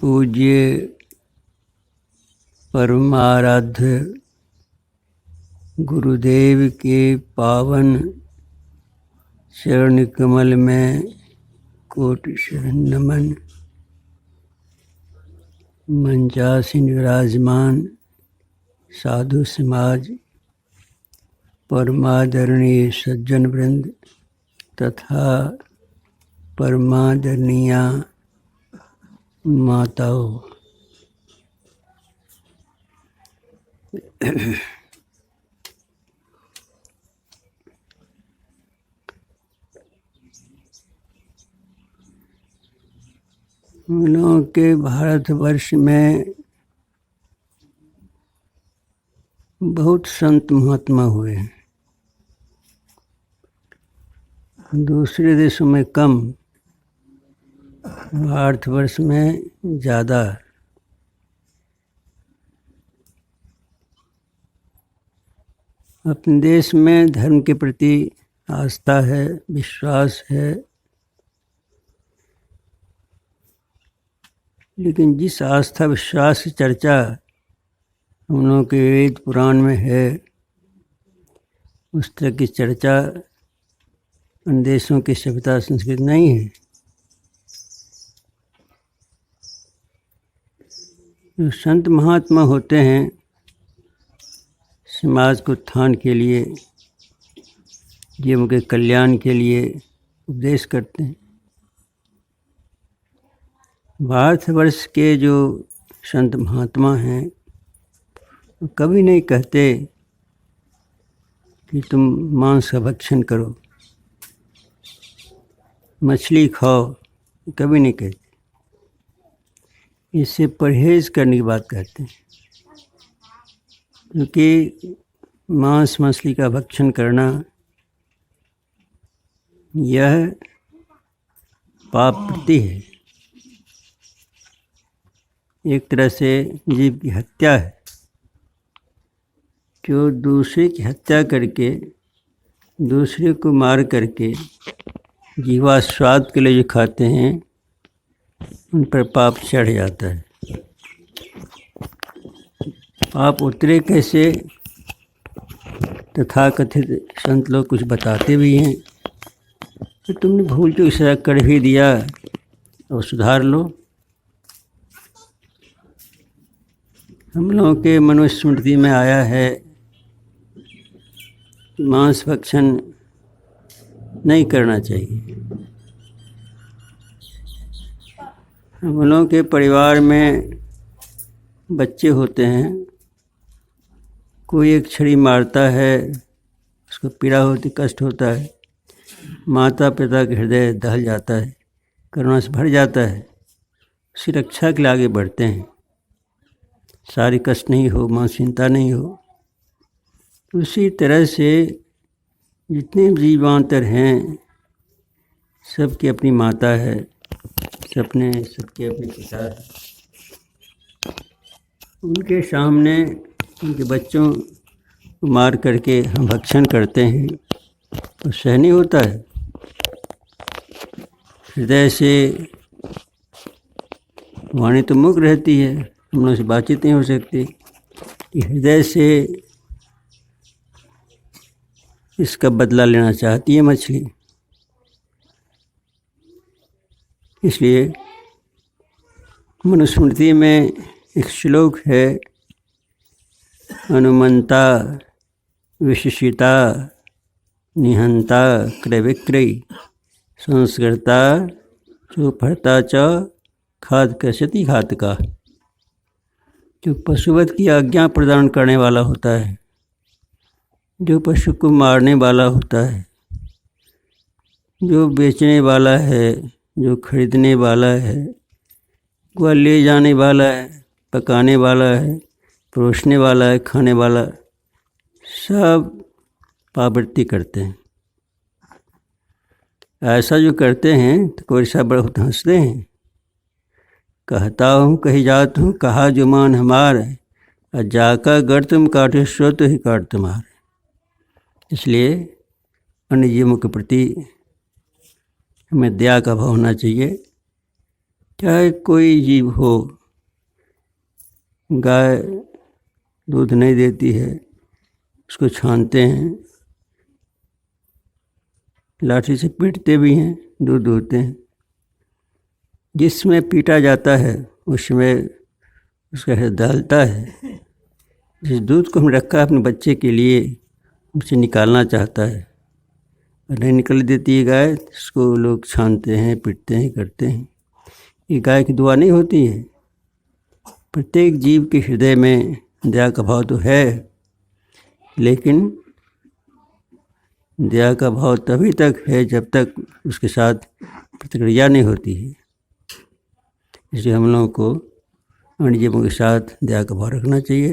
पूज्य परमाराध्य गुरुदेव के पावन चरण कमल में कोटि शरण नमन। मंचासीन विराजमान साधु समाज, परमादरणीय सज्जन वृंद तथा परमादरणीया माताओं, हम लोगों के भारतवर्ष में बहुत संत महात्मा हुए हैं। दूसरे देशों में कम, भारतवर्ष में ज़्यादा। अपने देश में धर्म के प्रति आस्था है, विश्वास है, लेकिन जिस आस्था विश्वास की चर्चा हम लोगों के वेद पुराण में है, उस तरह की चर्चा उन देशों की सभ्यता संस्कृति नहीं है। जो संत महात्मा होते हैं, समाज को उत्थान के लिए, जीवन के कल्याण के लिए उपदेश करते हैं। भारतवर्ष के जो संत महात्मा हैं, वो कभी नहीं कहते कि तुम मांस का भक्षण करो, मछली खाओ, कभी नहीं कहते। इससे परहेज करने की बात कहते हैं, क्योंकि मांस मछली का भक्षण करना यह पाप प्रति है, एक तरह से जीव की हत्या है। जो दूसरे की हत्या करके, दूसरे को मार करके जीवास्वाद के लिए जो खाते हैं, उन पर पाप चढ़ जाता है। पाप उतरे कैसे, तथाकथित संत लोग कुछ बताते भी हैं कि तुमने भूल तो इस कर भी दिया और सुधार लो। हम लोगों के मनुस्मृति में आया है कि मांस भक्षण नहीं करना चाहिए। हम लोगों के परिवार में बच्चे होते हैं, कोई एक छड़ी मारता है, उसको पीड़ा होती, कष्ट होता है, माता पिता के हृदय दहल जाता है, करुणा से भर जाता है, उसकी रक्षा के लिए आगे बढ़ते हैं। सारी कष्ट नहीं हो, मानसिकता नहीं हो। उसी तरह से जितने जीवांतर हैं, सबकी अपनी माता है, सबके अपने पिता है। उनके सामने उनके बच्चों को मार करके हम भक्षण करते हैं तो सहनीय होता है। हृदय से वाणी तो मुक्त रहती है, हम लोगों से बातचीत नहीं हो सकती, हृदय से इसका बदला लेना चाहती है मछली। इसलिए मनुस्मृति में एक श्लोक है, अनुमंता विशिषिता निहंता क्रय विक्रय संस्कृता चोपहर्ता च खाद कसति घातका। जो पशुवध की आज्ञा प्रदान करने वाला होता है, जो पशु को मारने वाला होता है, जो बेचने वाला है, जो खरीदने वाला है, वह ले जाने वाला है, पकाने वाला है, परोसने वाला है, खाने वाला, सब पापवृत्ति करते हैं। ऐसा जो करते हैं तो कोई सा बड़ा हंसते हैं। कहता हूँ कही जात हूँ, कहा जो मान हमार, जाका गर तुम काटे सो तो ही काट तुम्हार। इसलिए अन्य जीवों के प्रति हमें दया का भाव होना चाहिए। चाहे कोई जीव हो, गाय दूध नहीं देती है, उसको छानते हैं, लाठी से पीटते भी हैं, दूध दूहते हैं। जिसमें पीटा जाता है उसमें उसका हृदय दहलता है। जिस दूध को हम रखा है अपने बच्चे के लिए, उसे निकालना चाहता है और नहीं निकल देती है गाय, उसको लोग छानते हैं, पीटते हैं, करते हैं। ये गाय की दुआ नहीं होती है। प्रत्येक जीव के हृदय में दया का भाव तो है, लेकिन दया का भाव तभी तक है जब तक उसके साथ प्रतिक्रिया नहीं होती है। इसलिए हम लोगों को अन्य जीवों के साथ दया का भाव रखना चाहिए।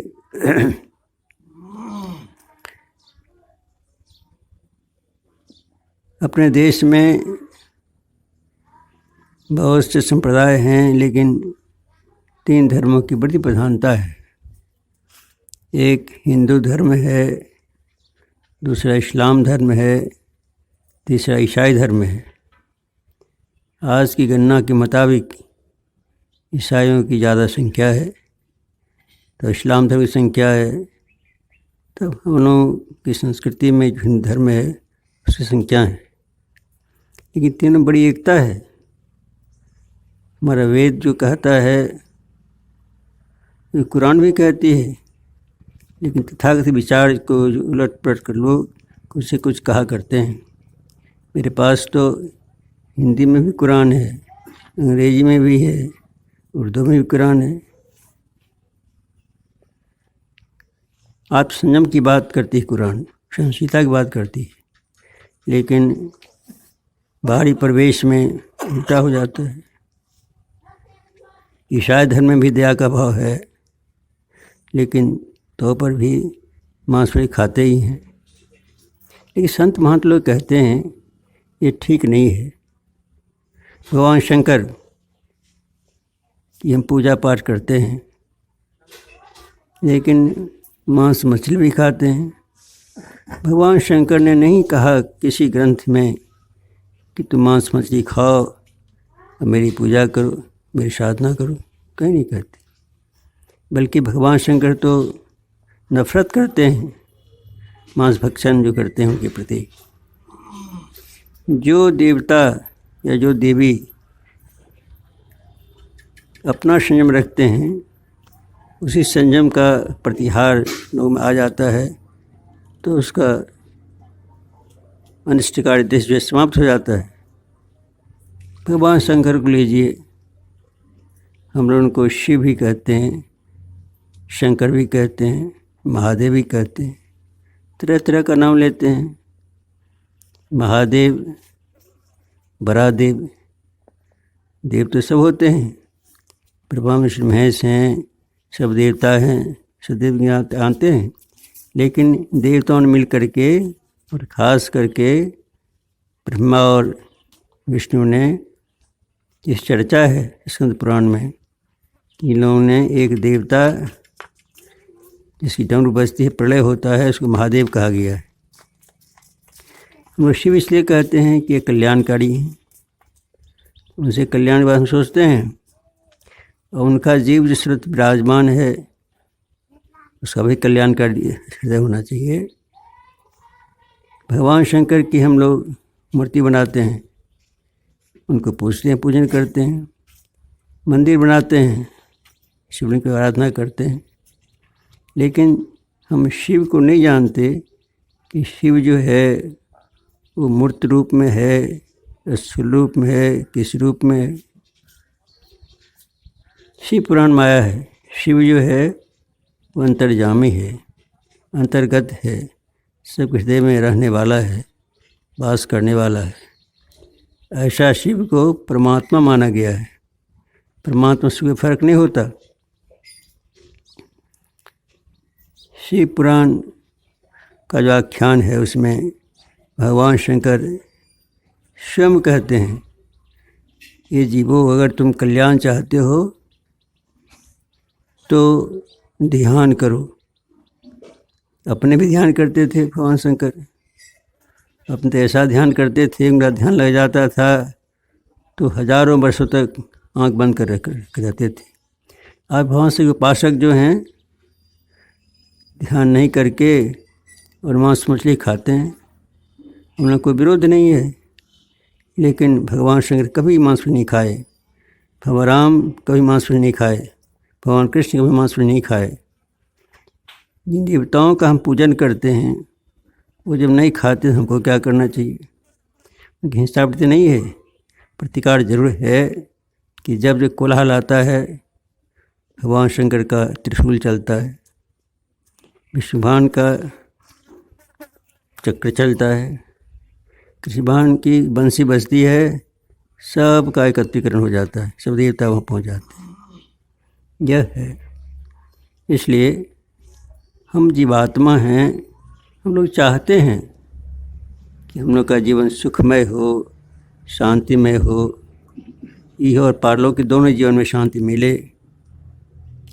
अपने देश में बहुत से संप्रदाय हैं, लेकिन 3 धर्मों की बड़ी प्रधानता है। एक हिंदू धर्म है, दूसरा इस्लाम धर्म है, तीसरा ईसाई धर्म है। आज की गणना के मुताबिक ईसाइयों की ज़्यादा संख्या है, तो इस्लाम धर्म की संख्या है, तो हम लोगों की संस्कृति में जो हिंदू धर्म है उसकी संख्या है। लेकिन तीनों बड़ी एकता है। हमारा वेद जो कहता है, कुरान भी कहती है, लेकिन तथागत विचार को उलट पलट कर लोग कुछ से कुछ कहा करते हैं। मेरे पास तो हिंदी में भी कुरान है, अंग्रेजी में भी है, उर्दू में भी कुरान है। आत्मसंयम की बात करती है कुरान, सहनशीलता की बात करती है, लेकिन बाहरी परिवेश में उल्टा हो जाता है। ईसाई धर्म में भी दया का भाव है, लेकिन तो पर भी मांस मछली खाते ही हैं। लेकिन संत महंत लोग कहते हैं ये ठीक नहीं है। भगवान शंकर की हम पूजा पाठ करते हैं, लेकिन मांस मछली भी खाते हैं। भगवान शंकर ने नहीं कहा किसी ग्रंथ में कि तुम मांस मछली खाओ और मेरी पूजा करो, मेरी साधना करो, कहीं नहीं कहते। बल्कि भगवान शंकर तो नफरत करते हैं मांस भक्षण जो करते हैं उनके प्रति। जो देवता या जो देवी अपना संयम रखते हैं, उसी संयम का प्रतिहार लोगों में आ जाता है, तो उसका अनिष्टकारी देश जो समाप्त हो जाता है। भगवान शंकर को लीजिए, हम लोग उनको शिव भी कहते हैं, शंकर भी कहते हैं, महादेव भी कहते हैं, तरह तरह का नाम लेते हैं। महादेव, बरादेव, देव तो सब होते हैं, ब्रह्मा विष्णु महेश हैं, सब देवता हैं, सब देव आते हैं। लेकिन देवताओं ने मिल करके और ख़ास करके ब्रह्मा और विष्णु ने इस चर्चा है स्कंद पुराण में, इन लोगों ने एक देवता जिसकी डमरू बजती है, प्रलय होता है, उसको महादेव कहा गया है। हम लोग शिव इसलिए कहते हैं कि ये कल्याणकारी हैं, उनसे कल्याण के बारे हम सोचते हैं, और उनका जीव जिस तरह विराजमान है उसका भी कल्याणकारी हृदय होना चाहिए। भगवान शंकर की हम लोग मूर्ति बनाते हैं, उनको पूजते हैं, पूजन करते हैं, मंदिर बनाते हैं, शिवलिंग की आराधना करते हैं। लेकिन हम शिव को नहीं जानते कि शिव जो है वो मूर्त रूप में है, स्थूल रूप में है, किस रूप में है। शिव पुराण माया है। शिव जो है वो अंतर्यामी है, अंतर्गत है, सब हृदय में रहने वाला है, वास करने वाला है। ऐसा शिव को परमात्मा माना गया है। परमात्मा से कोई फर्क नहीं होता। शिव पुराण का जो आख्यान है उसमें भगवान शंकर स्वयं कहते हैं, ये जीवो अगर तुम कल्याण चाहते हो तो ध्यान करो। अपने भी ध्यान करते थे भगवान शंकर, अपने तो ऐसा ध्यान करते थे, उनका ध्यान लग जाता था तो हजारों वर्षों तक आंख बंद कर रख रहते थे। आज वहाँ से उपासक जो हैं ध्यान नहीं करके और मांस मछली खाते हैं। हम लोग कोई विरोध नहीं है, लेकिन भगवान शंकर कभी मांस मछली नहीं खाए, भगवान राम कभी मांस मछली नहीं खाए, भगवान कृष्ण कभी मांस मछली नहीं खाए। जिन देवताओं का हम पूजन करते हैं वो जब नहीं खाते तो हमको क्या करना चाहिए? उनकी हिंसा प्रति नहीं है, प्रतिकार जरूर है कि जब जो कोलाहल आता है, भगवान शंकर का त्रिशूल चलता है, विष्णुभान का चक्र चलता है, कृष्णभान की बंसी बजती है, सब का एकत्रीकरण हो जाता है, सब देवता वहाँ पहुँच जाते हैं। यह है, इसलिए हम जीवात्मा हैं। हम लोग चाहते हैं कि हम लोग का जीवन सुखमय हो, शांतिमय हो, यह और पारलौकिक के दोनों जीवन में शांति मिले,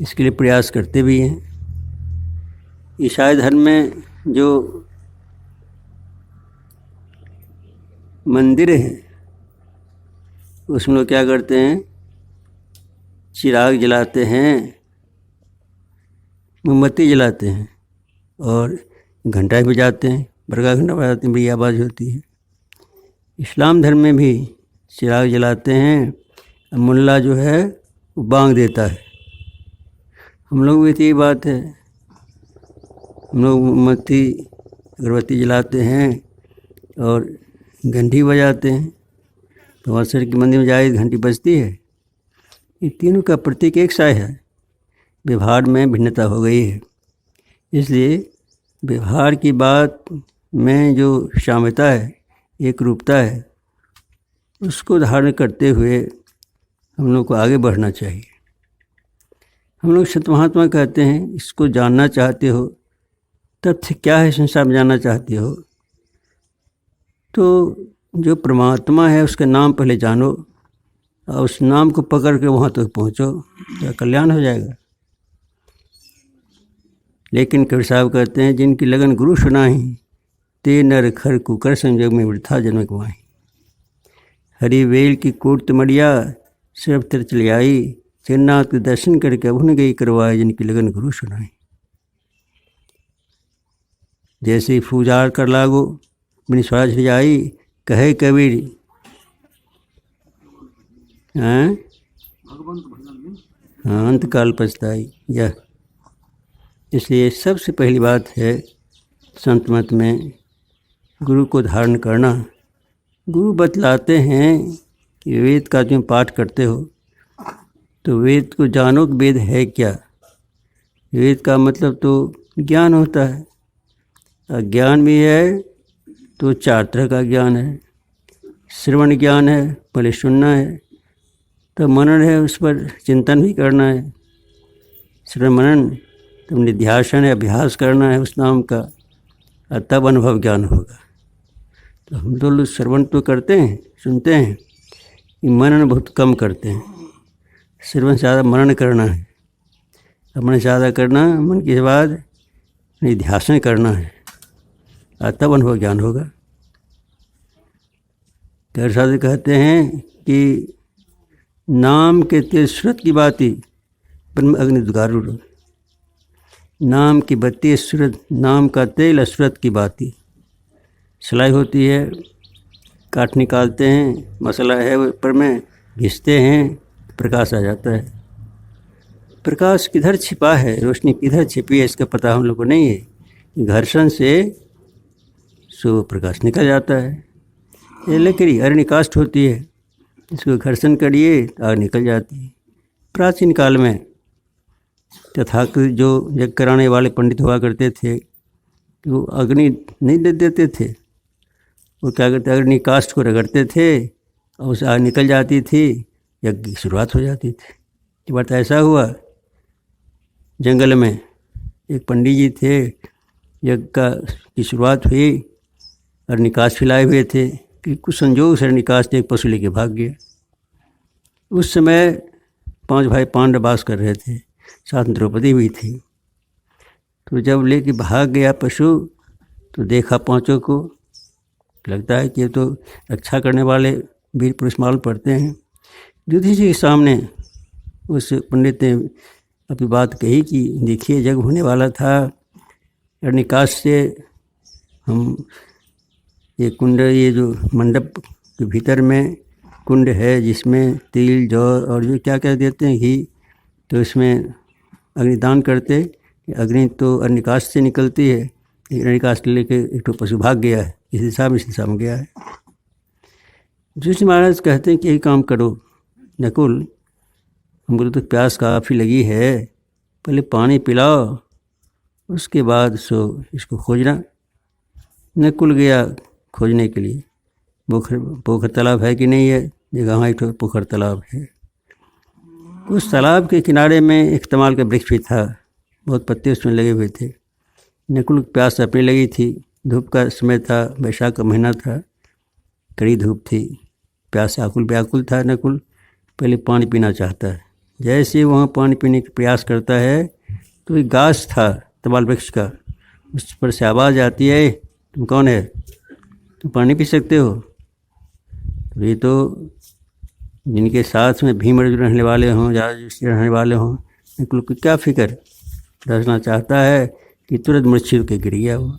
इसके लिए प्रयास करते भी हैं। ईसाई धर्म में जो मंदिर हैं उसमें लोग क्या करते हैं? चिराग जलाते हैं, मोमबत्ती जलाते हैं और घंटा बजाते हैं, बड़का घंटा बजाते हैं, बड़ी आवाज़ होती है। इस्लाम धर्म में भी चिराग जलाते हैं, मुल्ला जो है वो बांग देता है। हम लोग भी तो यही बात है, हम लोग मोमबत्ती अगरबत्ती जलाते हैं और घंटी बजाते हैं। तो अवसर की मंदिर में जाए घंटी बजती है। ये तीनों का प्रतीक एक सा है, व्यवहार में भिन्नता हो गई है। इसलिए व्यवहार की बात में जो साम्यता है, एक रूपता है, उसको धारण करते हुए हम लोग को आगे बढ़ना चाहिए। हम लोग संत महात्मा कहते हैं, इसको जानना चाहते हो, तथ्य क्या है संसार में जानना चाहते हो, तो जो परमात्मा है उसका नाम पहले जानो और उस नाम को पकड़ के वहाँ तक पहुँचो, तो कल्याण हो जाएगा। लेकिन कबीर साहब कहते हैं, जिनकी लगन गुरु सुनाही, ते नर खर कुकर संजोग में वृथा जन्म गवाही। हरि वेल की कोट मड़िया सिर्फ तर चली आई, जगन्नाथ के दर्शन करके उन गई करवाए, जिनकी लगन गुरु सुनाई। जैसे ही फूजार कर लागो बिन स्वराज आई, कहे कबीर हाँ अंत काल पछताई। यह इसलिए सबसे पहली बात है संत मत में गुरु को धारण करना। गुरु बतलाते हैं कि वेद का तुम पाठ करते हो तो वेद को जानो कि वेद है क्या। वेद का मतलब तो ज्ञान होता है, और ज्ञान भी है तो चार तरह का ज्ञान है। श्रवण ज्ञान है, पहले सुनना है, तो मनन है, उस पर चिंतन भी करना है। श्रवण मनन तो निध्यासन है, अभ्यास करना है उस नाम का, और तब अनुभव ज्ञान होगा। तो हम तो लोग श्रवण तो करते हैं, सुनते हैं, मनन बहुत कम करते हैं। श्रवण से ज़्यादा मनन करना है, मनन ज़्यादा करना, मन के बाद निध्यासन करना है, और तब अनुभव ज्ञान होगा। कबीर साहब कहते हैं कि नाम के तेज सूरत की बाती, ब्रह्म अग्नि दुगारू। नाम की बत्ती सूरत, नाम का तेल असुरत की बाती। सिलाई होती है, काट निकालते हैं, मसाला है ऊपर में, घिसते हैं, प्रकाश आ जाता है। प्रकाश किधर छिपा है, रोशनी किधर छिपी है, इसका पता हम लोग को नहीं है। घर्षण से सो प्रकाश निकल जाता है। ये लकड़ी अग्निकाष्ठ होती है, इसको घर्षण करिए तो आग निकल जाती है। प्राचीन काल में तथाकथित जो यज्ञ कराने वाले पंडित हुआ करते थे, वो अग्नि नहीं दे देते थे, वो क्या करते, अग्निकाष्ठ को रगड़ते थे और उसे आग निकल जाती थी, यज्ञ की शुरुआत हो जाती थी। एक बार ऐसा हुआ, जंगल में एक पंडित जी थे, यज्ञ की शुरुआत हुई और निकास फैलाए हुए थे कि कुछ संजोग से निकास एक पशु लेके भाग गया। उस समय 5 भाई पांडव वास कर रहे थे, साथ में द्रौपदी भी थी। तो जब लेके भाग गया पशु, तो देखा पांचों को, लगता है कि ये तो रक्षा करने वाले वीर पुरुष मालूम पड़ते हैं। युधिष्ठिर जी के सामने उस पंडित ने अपनी बात कही कि देखिए जग होने वाला था, अरण्यकाष्ठ से हम ये कुंड, ये जो मंडप के भीतर में कुंड है जिसमें तिल जौ और जो क्या क्या देते हैं घी, तो इसमें अग्निदान करते। अग्नि तो अरण्यकाष्ठ से निकलती है, अरण्यकाष्ठ लेके एक तो पशु भाग गया है, इस दिशा में गया है। युधिष्ठिर महाराज कहते हैं कि यही काम करो नकुल, हमको तो प्यास काफ़ी लगी है, पहले पानी पिलाओ, उसके बाद सो इसको खोजना। नकुल गया खोजने के लिए, पोखर तालाब है कि नहीं है, देखा हाँ एक तो पोखर तालाब है। उस तालाब के किनारे में एक तमाल का वृक्ष भी था, बहुत पत्ते उसमें लगे हुए थे। नकुल की प्यास अपने लगी थी, धूप का समय था, वैशाख का महीना था, कड़ी धूप थी, प्यास से आकुल व्याकुल था। नकुल पहले पानी पीना चाहता है, जैसे वहाँ पानी पीने का प्रयास करता है तो एक गाछ था तमाल वृक्ष का, उस पर से आवाज़ आती है, तुम कौन है, तुम पानी पी सकते हो। तो ये तो जिनके साथ में भीम अर्जुन रहने वाले हों या रहने वाले हों, नकुल को क्या फिक्र, दर्शना चाहता है कि तुरंत मूर्छित के गिर गया, वो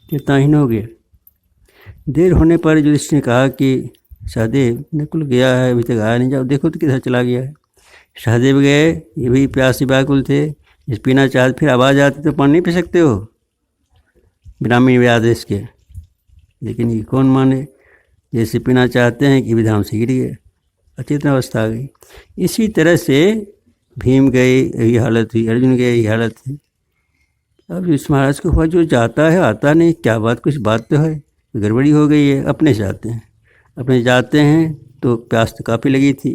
चेताहीन हो गया। देर होने पर युधिष्ठिर ने कहा कि सहदेव नकुल गया है, अभी तक आया नहीं, जाओ देखो तो किधर चला गया है। सहदेव गए, ये भी प्यासे व्याकुल थे, जिस पीना चाहते फिर आवाज़ आती तो पानी नहीं पी सकते हो ब्राह्मण आदेश के, लेकिन ये कौन माने, जैसे पीना चाहते हैं कि विधान से गिर गए, अचेतन अवस्था आ गई। इसी तरह से भीम गए, यही हालत हुई, अर्जुन गए, यही हालत थी। अब इस महाराज को हुआ जो जाता है आता नहीं, क्या बात, कुछ बात तो है, गड़बड़ी हो गई है। अपने से आते हैं, अपने जाते हैं तो प्यास तो काफ़ी लगी थी,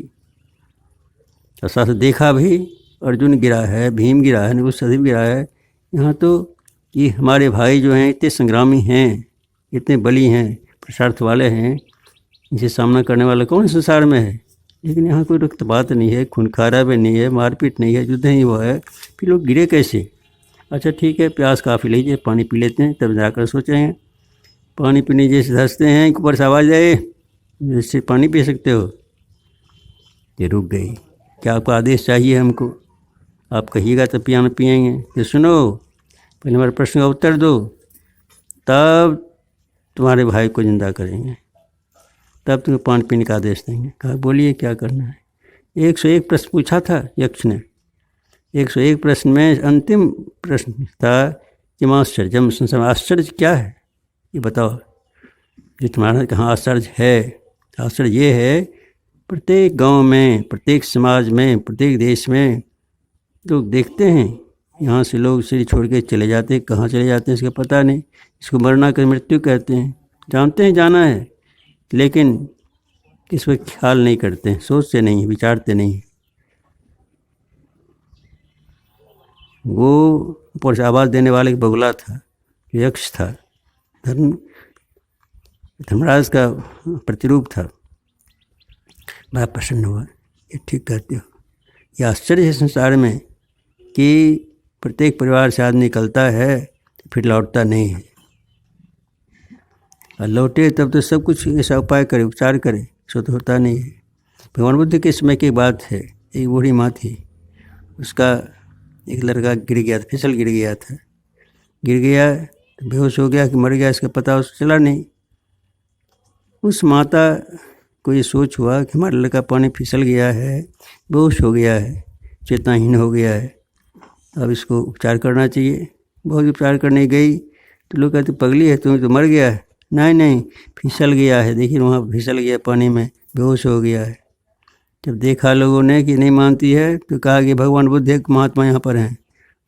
और साथ देखा भी अर्जुन गिरा है, भीम गिरा है, नकुल सहदेव गिरा है। यहाँ तो ये हमारे भाई जो हैं इतने संग्रामी हैं, इतने बली हैं, पुरुषार्थ वाले हैं, इनसे सामना करने वाला कौन संसार में है। लेकिन यहाँ कोई रक्तपात नहीं है, खूनखारा भी नहीं है, मारपीट नहीं है, युद्ध नहीं हुआ है, फिर लोग गिरे कैसे। अच्छा ठीक है, प्यास काफ़ी लीजिए, पानी पी लेते हैं, तब जाकर सोचेंगे। पानी पीने जैसे धंसते हैं, ऊपर से आवाज़ आए जैसे पानी पी सकते हो, ये रुक गई। क्या आपका आदेश चाहिए हमको, आप कहिएगा तब पिएंगे। ये सुनो, पहले हमारे प्रश्न का उत्तर दो, तब तुम्हारे भाई को जिंदा करेंगे, तब तुम्हें पानी पीने का आदेश देंगे। कहा बोलिए क्या करना है। 101 प्रश्न पूछा था यक्ष ने। 101 प्रश्न में अंतिम प्रश्न था कि आश्चर्यम संसार, आश्चर्य क्या है ये बताओ, जो तुम्हारा कहाँ आश्चर्य है। आश्चर्य ये है, प्रत्येक गांव में, प्रत्येक समाज में, प्रत्येक देश में लोग देखते हैं, यहाँ से लोग शरीर छोड़ के चले जाते हैं, कहाँ चले जाते हैं इसका पता नहीं, इसको मरना कर मृत्यु कहते हैं, जानते हैं जाना है, लेकिन किस पर ख्याल नहीं करते हैं, सोचते नहीं, विचारते नहीं। वो ऊपर से आवाज़ देने वाले एक बगुला था, यक्ष था, धर्मराज का प्रतिरूप था। बड़ा प्रसन्न हुआ, ये ठीक कहते हो। ये आश्चर्य है संसार में कि प्रत्येक परिवार से आदमी निकलता है फिर लौटता नहीं है, और लौटे तब तो सब कुछ ऐसा उपाय करे, उपचार करे, सो तो होता नहीं है। भगवान बुद्ध के समय की बात है, एक बूढ़ी माँ थी, उसका एक लड़का गिर गया था, फिसल गिर गया था, गिर गया तो बेहोश हो गया कि मर गया, इसका पता उसको चला नहीं। उस माता को ये सोच हुआ कि हमारा लड़का पानी फिसल गया है, बेहोश हो गया है, चेतनाहीन हो गया है, अब इसको उपचार करना चाहिए। बहुत उपचार करने गई तो लोग कहते पगली है, तुम्हें तो मर गया है। नहीं नहीं, फिसल गया है, देखिए वहाँ फिसल गया पानी में, बेहोश हो गया है। जब देखा लोगों ने कि नहीं मानती है तो कहा कि भगवान बुद्ध एक महात्मा यहाँ पर हैं,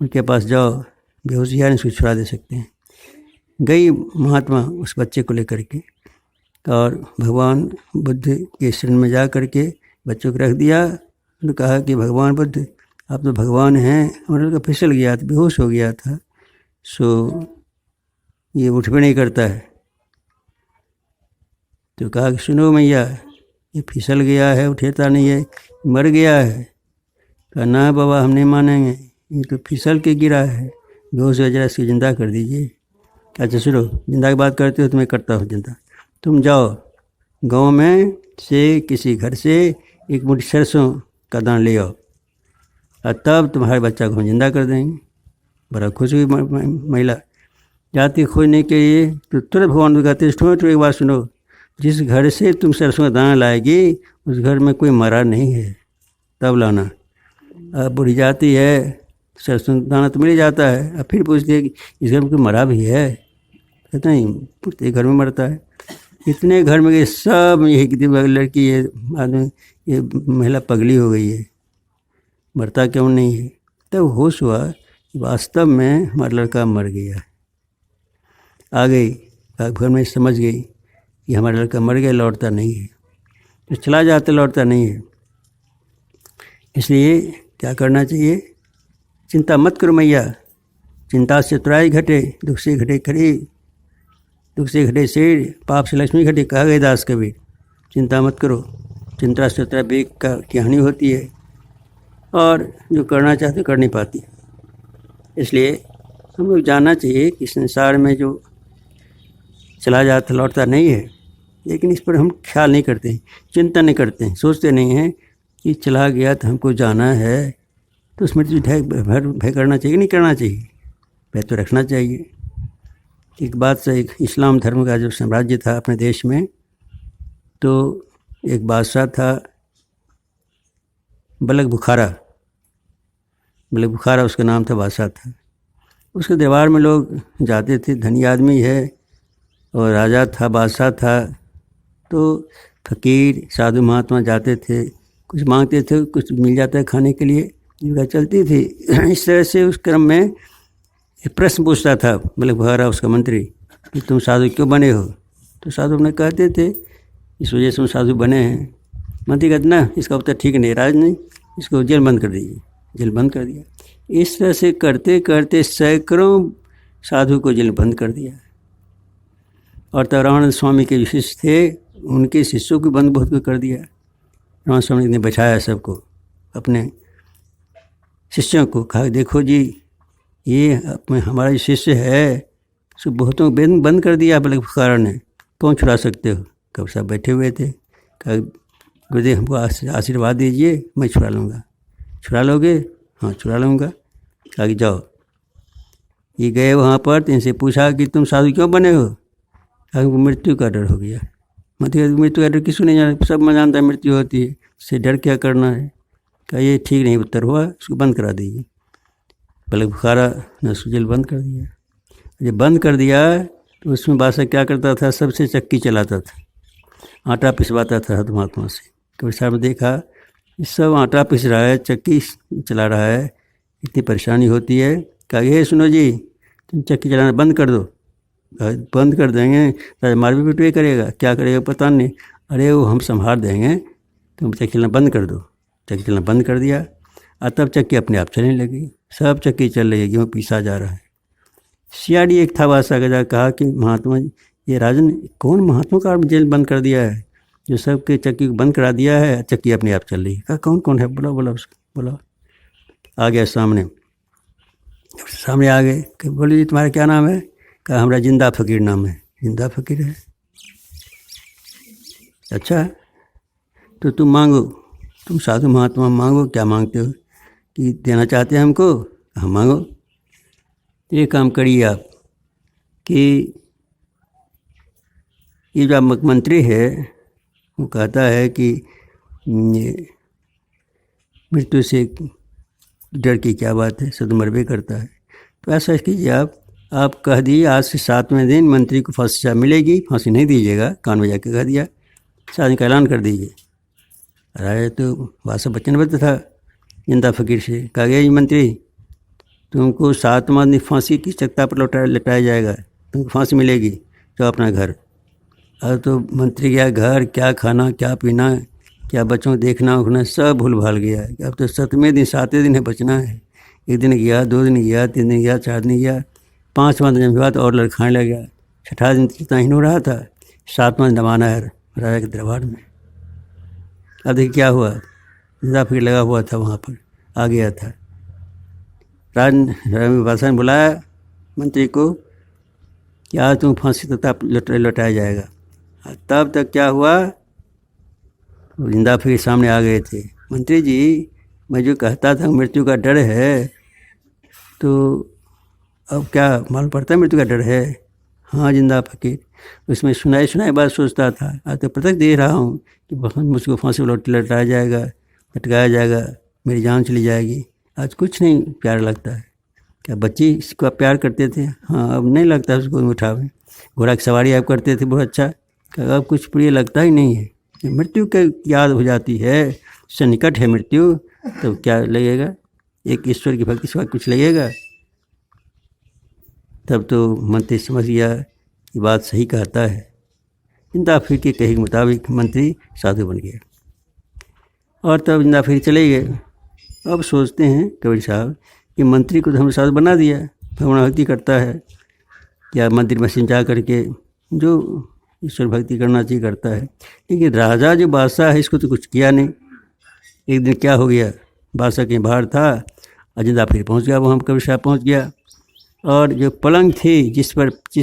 उनके पास जाओ, बेहोशी है, इसको छुड़ा दे सकते हैं। गई महात्मा उस बच्चे को लेकर के, और भगवान बुद्ध के शरण में जा कर के बच्चों को रख दिया। उन्होंने कहा कि भगवान बुद्ध आप तो भगवान हैं, हमारा लड़का फिसल गया था, बेहोश हो गया था, सो ये उठ भी नहीं करता है। तो कहा कि सुनो मैया, ये फिसल गया है, उठेता नहीं है, मर गया है। कहा ना बाबा, हम नहीं मानेंगे, ये तो फिसल के गिरा है, बेहोश हो, जरा इसकी जिंदा कर दीजिए। अच्छा सुनो, जिंदा की बात करते हो तो मैं करता हूँ जिंदा। तुम जाओ गांव में से किसी घर से एक मुट्ठी सरसों का दाना ले आओ और तब तुम्हारे बच्चा को हम जिंदा कर देंगे। बड़ा खुश हुई महिला। जाती खोजने के लिए तो तुरंत भगवान को कहते तो एक बात सुनो, जिस घर से तुम सरसों का दाना लाएगी उस घर में कोई मरा नहीं है, तब लाना। अब बुढ़ी जाती है, सरसों दाना तो मिल ही जाता है। अब फिर पूछती है कि इस घर में कोई मरा भी है? कहते नहीं, पूछते घर में मरता है। इतने घर में गए सब यही कि लड़की ये आदमी ये महिला पगली हो गई है, मरता क्यों नहीं है? तब होश हुआ कि वास्तव में हमारा लड़का मर गया। आ गई घर में, समझ गई कि हमारा लड़का मर गया, लौटता नहीं है, तो चला जाता लौटता नहीं है। इसलिए क्या करना चाहिए? चिंता मत करो मैया, चिंता से तुराई घटे, दुख से घटे खरी, दुख से घटे शेर, पाप से लक्ष्मी घटे, कहा गए दास कबीर। चिंता मत करो, चिंता से तुराई बेग का की हानि होती है और जो करना चाहते कर नहीं पाती। इसलिए हम लोग जानना चाहिए कि संसार में जो चला जाता लौटता नहीं है, लेकिन इस पर हम ख्याल नहीं करते, चिंता नहीं करते, सोचते नहीं हैं कि चला गया तो हमको जाना है, तो उसमें भय करना चाहिए नहीं करना चाहिए? भय तो रखना चाहिए। एक बात से, एक इस्लाम धर्म का जो साम्राज्य था अपने देश में, तो एक बादशाह था बलक बुखारा, बलक बुखारा उसका नाम था, बादशाह था। उसके दरबार में लोग जाते थे, धनी आदमी है और राजा था, बादशाह था, तो फकीर साधु महात्मा जाते थे, कुछ मांगते थे, कुछ मिल जाता है खाने के लिए, जीविका चलती थी। इस तरह से उस क्रम में एक प्रश्न पूछता था बलक बुखारा उसका मंत्री कि तुम साधु क्यों बने हो? तो साधु अपने कहते थे इस वजह से हम साधु बने हैं। मंत्री कहते ना, इसका उत्तर ठीक नहीं, राज नहीं, इसको जेल बंद कर दीजिए। जेल बंद कर दिया। इस तरह से करते करते सैकड़ों साधु को जेल बंद कर दिया। और तब रामानंद स्वामी के शिष्य थे, उनके शिष्यों को बंद बहुत को कर दिया। रामानंद स्वामी ने बचाया सबको, अपने शिष्यों को कहा देखो जी, ये हमारा शिष्य है, सो बहुतों को बंद कर दिया बलक बुखारा ने, कौन छुड़ा सकते हो? कब सब बैठे हुए थे, कहा गुरुदेव हमको आशीर्वाद दीजिए, मैं छुड़ा लूँगा। छुड़ा लोगे? हाँ छुड़ा लूँगा। कहा कि जाओ। ये गए वहाँ पर, तो इनसे पूछा कि तुम साधु क्यों बने हो? कहा मृत्यु का डर हो गया। मतलब मृत्यु का डर किसी नहीं जाना, सब में जानता है मृत्यु होती है, इससे डर क्या करना है? कहा ये ठीक नहीं उत्तर हुआ, उसको बंद करा दीजिए। बलक बुखारा ने उसको जेल बंद कर दिया। जब बंद कर दिया तो उसमें बादशाह क्या करता था, सबसे चक्की चलाता था, आटा पिसवाता था साधु महात्मा से। कभी साहब ने देखा ये सब आटा पिस रहा है, चक्की चला रहा है, इतनी परेशानी होती है। कहा ये सुनो जी, तुम चक्की चलाना बंद कर दो। बंद कर देंगे राजा मार भी पिटवाई करेगा, क्या करेगा पता नहीं। अरे वो हम संभाल देंगे, तुम चक्की चलाना बंद कर दो। चक्की चलाना बंद कर दिया और तब चक्की अपने आप चलने लगी, सब चक्की चल रही है, गेहूँ पीसा जा रहा है। सियाड़ी एक था बादशाह का, जा कहा कि महात्मा ये राजन कौन महात्मा का जेल बंद कर दिया है, जो सबके चक्की को बंद करा दिया है, चक्की अपने आप चल रही है। कहा कौन कौन है? बोला बोला उसको, बोला। आ गया सामने, सामने आ गए कि बोले जी तुम्हारा क्या नाम है? कहा हमारा जिंदा फकीर नाम है। जिंदा फकीर है? अच्छा, तो तुम मांगो, तुम साधु महात्मा मांगो, क्या मांगते हो? कि देना चाहते हैं हमको? हम मांगो। ये काम करिए आप कि ये जो मुख्यमंत्री है वो कहता है कि मृत्यु से डर की क्या बात है, सद मरबे करता है। तो ऐसा कीजिए आप कह दिए आज से 7वें दिन मंत्री को फांसी सजा मिलेगी, फांसी नहीं दीजिएगा, कान में जाके कह दिया, शादी का ऐलान कर दीजिए। राजा तो बादशाह वचनबद्ध था जिंदा फकीर से। कहा गया जी मंत्री, तुमको 7वां दिन फांसी की चकता पर लटाया जाएगा, तुमको फांसी मिलेगी, जाओ अपना घर। अब तो मंत्री गया घर, क्या खाना क्या पीना, क्या बच्चों को देखना उखना, सब भूल भाल गया। अब तो 7वें दिन 7वें दिन है, बचना है। एक दिन गया, 2 दिन गया, 3 दिन गया, 4 दिन गया, 5वां दिन के बाद और लड़खाने लग गया। 6ठा दिन इतना ही हो रहा था, 7वां दिन दबाना है राजा के दरबार में। अब देखिए क्या हुआ, जिंदा फकीर लगा हुआ था वहाँ पर, आ गया था। बादशाह ने बुलाया मंत्री को कि आज तुम फांसी तक लौटाया जाएगा। तब तक क्या हुआ, वो जिंदा फकीर सामने आ गए थे। मंत्री जी, मैं जो कहता था मृत्यु का डर है, तो अब क्या मालूम पड़ता है मृत्यु का डर है? हाँ जिंदा फकीर, उसमें सुनाई बात सोचता था। आज तो प्रत्यक्ष देख रहा हूँ कि मुझको फांसी लटकाया जाएगा, मेरी जान चली जाएगी। आज कुछ नहीं प्यार लगता है। क्या बच्चे इसको प्यार करते थे? हाँ, अब नहीं लगता उसको उठावे। घोड़ा की सवारी आप करते थे बहुत अच्छा, अब कुछ प्रिय लगता ही नहीं है। मृत्यु के याद हो जाती है, उससे निकट है मृत्यु, तो क्या लगेगा? एक ईश्वर की भक्ति से कुछ लगेगा? तब तो मंत्री समझ गया कि बात सही कहता है। जिंदा फकीर के कहे के मुताबिक मंत्री साधु बन गया और तब जिंदा फकीर चले गए। अब सोचते हैं कबीर साहब कि मंत्री को तो हमने साधु बना दिया, भगवान भक्ति करता है या मंदिर में जा करके जो ईश्वर भक्ति करना चाहिए करता है, लेकिन राजा जो बादशाह है इसको तो कुछ किया नहीं। एक दिन क्या हो गया, बादशाह के बाहर था, जिंदा फकीर पहुँच गया, वहाँ कबीर साहब पहुँच गया और जो पलंग थी जिस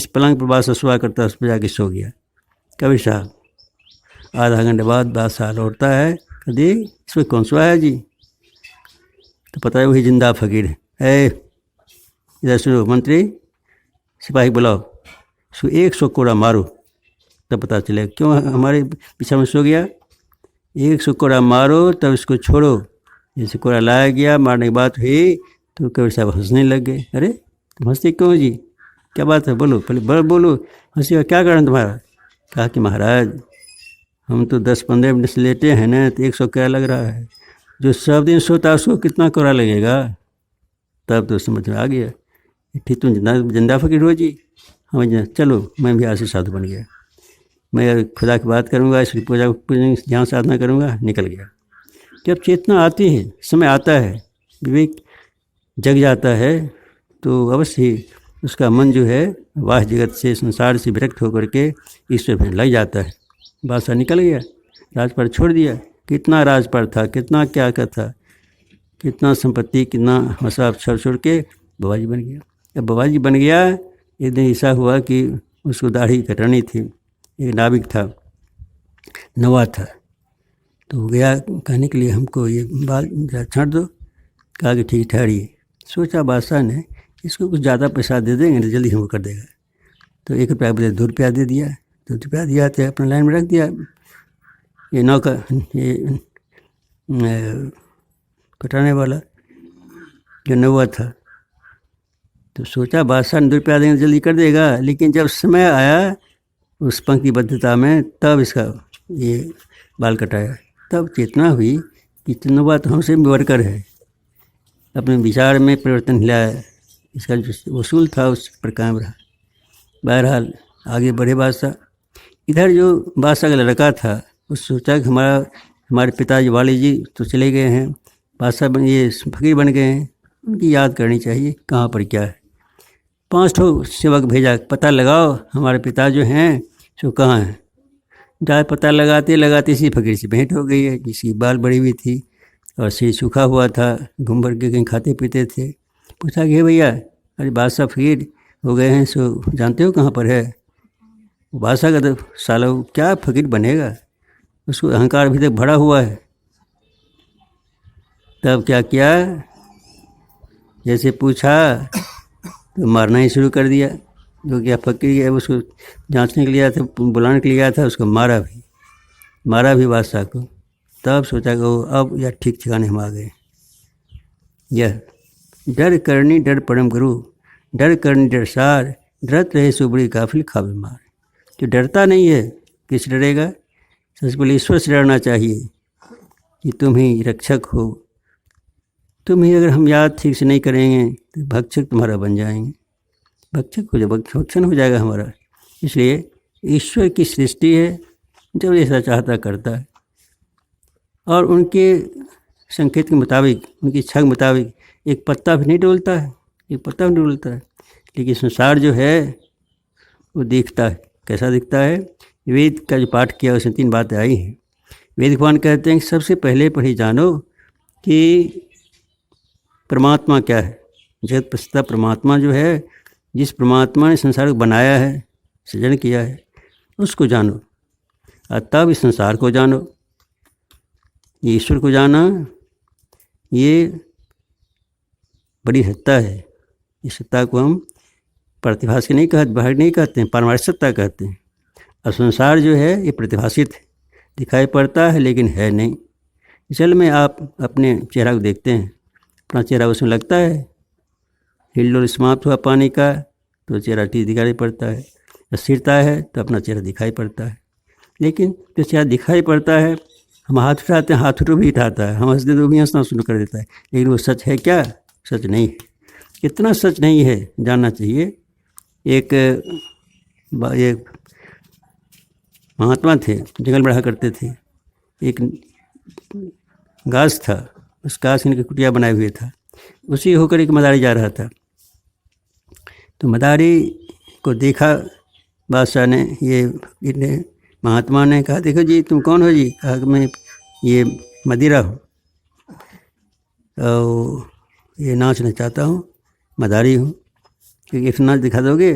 पलंग पर बादशाह सोया करता उस पर जाके सो गया कबीर साहब। आधा घंटे बाद बादशाह लौटता है, कभी इस पर कौन सोया है जी? तो पता है वही जिंदा फकीर है। इधर सुनो मंत्री, सिपाही बुलाओ, 100 कोड़ा मारो, तब पता चलेगा क्यों हमारे पीछे में सो गया। 100 कोड़ा मारो तब इसको छोड़ो। जैसे कोड़ा लाया गया, मारने की बात हुई तो कबीर साहब हंसने लग गए। अरे तुम हंसते क्यों जी, क्या बात है? बोलो, पहले बोलो, हंसी का क्या कारण तुम्हारा? कहा कि महाराज हम तो 10-15 मिनट से लेटे हैं ना, तो 100 क्या लग रहा है? जो सब दिन सोता उसको कितना कोड़ा लगेगा? तब तो समझ में आ गया, ठीक तुम जिंदा फकीर हो जी। हाँ चलो, मैं भी आज से साधु बन गया, मैं खुदा की बात करूँगा, इसकी पूजा ध्यान साधना करूँगा। निकल गया। जब चेतना आती है, समय आता है, विवेक जग जाता है, तो अवश्य ही उसका मन जो है वाह जगत से, संसार से विरक्त होकर के ईश्वर में लग जाता है। बादशाह निकल गया, राजपाट छोड़ दिया। कितना राजपाट था, कितना क्या था, कितना संपत्ति, कितना मसाब छोड़ के बाबाजी बन गया। जब बाबाजी बन गया, एक दिन ऐसा हुआ कि उसको दाढ़ी कटानी थी। एक नाविक था, नवा था, तो गया कहने के लिए हमको ये बाल छाँट दो। कहा कि ठीक ठहरिए। सोचा बादशाह ने इसको कुछ ज़्यादा पैसा दे देंगे तो जल्दी हमको कर देगा। तो 1 रुपया बदले 2 रुपया दे दिया। 2 रुपया दिया तो अपना लाइन में रख दिया। ये नौका ये कटाने वाला जो नौवा था, तो सोचा बादशाह ने 2 रुपया देंगे जल्दी कर देगा। लेकिन जब समय आया उस पंक्तिबद्धता में, तब इसका ये बाल कटाया। तब चेतना हुई कि नौवा तो हमसे भी वर्कर है। अपने विचार में परिवर्तन लाया, इसका जो वसूल था उस पर कायम रहा। बहरहाल आगे बढ़े बादशाह। इधर जो बादशाह का लड़का था, उस सोचा कि हमारे पिताजी वाले जी तो चले गए हैं, बादशाह ये फकीर बन गए हैं, उनकी याद करनी चाहिए कहाँ पर क्या है। 5 ठो सेवक भेजा, पता लगाओ हमारे पिता जो हैं सो कहाँ हैं। जहाँ पता लगाते लगाते इसी फकीर से भेंट हो गई है, जिसकी बाल बड़ी हुई थी और सिर सूखा हुआ था, घूम भर के कहीं खाते पीते थे। पूछा कि भैया, अरे बादशाह फकीर हो गए हैं, सो जानते हो कहाँ पर है? बादशाह का तो साला क्या फकीर बनेगा, उसको अहंकार अभी तक भरा हुआ है। तब क्या किया, जैसे पूछा तो मारना ही शुरू कर दिया। जो क्या फकीर है उसको जांचने के लिए आया था, बुलाने के लिए आया था, उसको मारा भी बादशाह को। तब सोचा कि अब यह ठीक ठिकाने हम आ गए। यह डर करनी डर परम गुरु, डर करनी डर सार, डरत रहे सुबड़ी काफिल खाबे मार। जो डरता नहीं है किस डरेगा? सबसे पहले ईश्वर से डरना चाहिए कि तुम ही रक्षक हो। तुम ही अगर हम याद ठीक से नहीं करेंगे तो भक्षक तुम्हारा बन जाएंगे, भक्षक हो जाए, भक्षण हो जाएगा हमारा। इसलिए ईश्वर की सृष्टि है, जब जैसा चाहता करता है और उनके संकेत के मुताबिक, उनकी इच्छा के मुताबिक एक पत्ता भी नहीं डोलता है, एक पत्ता भी नहीं डोलता है। लेकिन संसार जो है वो दिखता है। कैसा दिखता है? वेद का जो पाठ किया उसमें 3 बातें आई हैं। वेद भगवान कहते हैं कि सबसे पहले पर ही जानो कि परमात्मा क्या है। जगत प्रसता परमात्मा जो है, जिस परमात्मा ने संसार को बनाया है, सृजन किया है, उसको जानो और तब इस संसार को जानो। ये ईश्वर को जाना, ये बड़ी सत्ता है। इस सत्ता को हम प्रतिभास नहीं कहते, बाहर नहीं कहते हैं, पारमार्थिक सत्ता कहते हैं। और संसार जो है ये प्रतिभासित है, दिखाई पड़ता है लेकिन है नहीं। जल में आप अपने चेहरा को देखते हैं, अपना चेहरा उसमें लगता है, हिल्डोल समाप्त हुआ पानी का तो चेहरा ठीक दिखाई पड़ता है, स्थिरता है तो अपना चेहरा दिखाई पड़ता है। लेकिन जो चेहरा दिखाई पड़ता है, हम हाथ उठाते हैं, हाथ भी उठाता है, हम हंसते तो भी हंसना शुरू कर देता है, लेकिन वो सच है क्या? सच नहीं है। इतना सच नहीं है, जानना चाहिए। एक महात्मा थे, जंगल बढ़ा करते थे। एक गाछ था, उस गाछ इनकी कुटिया बनाए हुए था। उसी होकर एक मदारी जा रहा था, तो मदारी को देखा बादशाह ने, ये महात्मा ने कहा, देखो जी तुम कौन हो जी? कहा कि मैं ये मदिरा हूँ और ये नाचना चाहता हूँ, मदारी हूँ, क्योंकि इस नाच दिखा दोगे?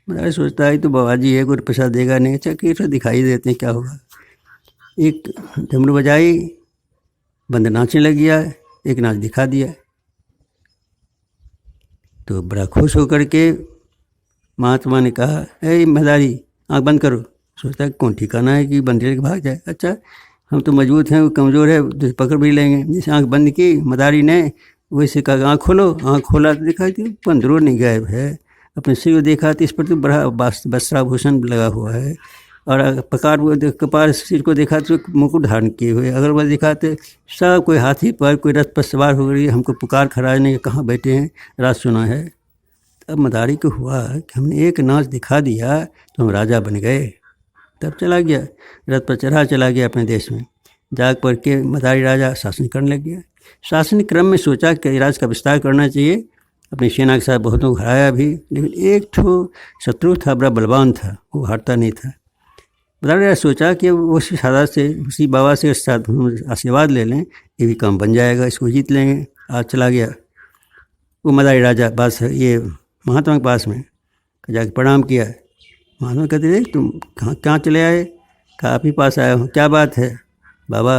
मदारी सोचता है तो बाबा जी है, कोई पैसा देगा नहीं, अच्छा कि तो दिखाई देते हैं क्या होगा। एक डमरू बजाई, बंद नाचने लग गया, एक नाच दिखा दिया। तो बड़ा खुश होकर के महात्मा ने कहा, ए मदारी आँख बंद करो। सोचता है कौन ठिकाना है कि बंद लेके भाग जाए। अच्छा हम तो मजबूत हैं, वो कमज़ोर है, तो पकड़ भी लेंगे। जैसे आँख बंद की मदारी ने, वैसे कहा आँख खोलो। आँख खोला तो देखा कि पंदरों नहीं गायब है। अपने सिर को देखा तो इस पर तो बड़ा वस्त्राभूषण लगा हुआ है, और कपार सिर को देखा तो मुकुट धारण किए हुए। अगर वह देखा तो सब कोई हाथी पर, कोई रथ पर सवार हो गई, हमको पुकार खड़ा नहीं, कहाँ बैठे हैं, रात सुना है। तब मदारी को हुआ कि हमने एक नाच दिखा दिया तो हम राजा बन गए। तब चला गया, रथ पर चढ़ा चला गया अपने देश में। जाग पड़ के मदारी राजा शासन करने लग गया। शासन क्रम में सोचा कि राज्य का विस्तार करना चाहिए। अपनी सेना के साथ बहुतों को हराया भी, लेकिन एक ठो शत्रु था, बड़ा बलवान था, वो हारता नहीं था। मदारी राजा सोचा कि उसी सादा से, उसी बाबा से साथ आशीर्वाद ले लें, ये भी काम बन जाएगा, इसको जीत लेंगे। आज चला गया वो मदारी राजा बस ये महात्मा के पास में, जाके प्रणाम किया। महात्मा कहते थे तुम कहाँ चले आए? कहा आप ही पास आया हूँ। क्या बात है? बाबा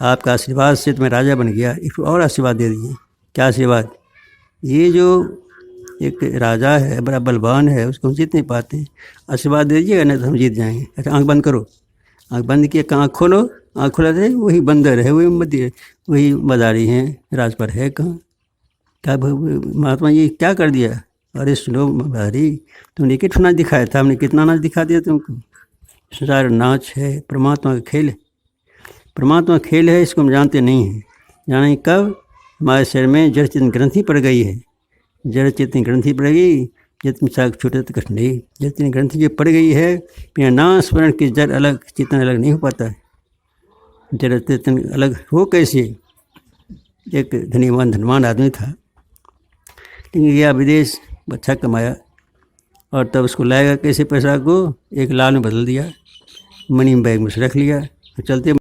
आपका आशीर्वाद से तो मैं राजा बन गया, एक और आशीर्वाद दे दीजिए। क्या आशीर्वाद? ये जो एक राजा है, बड़ा बलवान है, उसको हम जीत नहीं पाते, आशीर्वाद दे दीजिएगा नहीं तो हम जीत जाएंगे। अच्छा आँख बंद करो। आँख बंद किया, आँख खोलो। आँख खोला थे, वही बंदर है, वही मदारी हैं, राज पर है कहाँ। क्या महात्मा जी क्या कर दिया? अरे सुनो मदारी, तुमने कितना नाच दिखाया था, हमने कितना नाच दिखा दिया तुमको। संसार नाच है, परमात्मा का खेल है। परमात्मा खेल है, इसको हम जानते नहीं हैं। जाने कब? हमारे शरीर में जड़ चेतन ग्रंथि पड़ गई है। जड़ चेतन ग्रंथि पड़ गई, जितनी साग छोटे तो कष्ट नहीं। जड़ चेतन ग्रंथि जो पड़ गई है, बिना नाम स्मरण के जड़ अलग चेतन अलग नहीं हो पाता है। जड़ चेतन अलग हो कैसे? एक धनवान आदमी था, लेकिन गया विदेश, अच्छा कमाया, और तब उसको लाएगा कैसे पैसा को? एक लाल में बदल दिया, मनी बैग में से रख लिया, चलते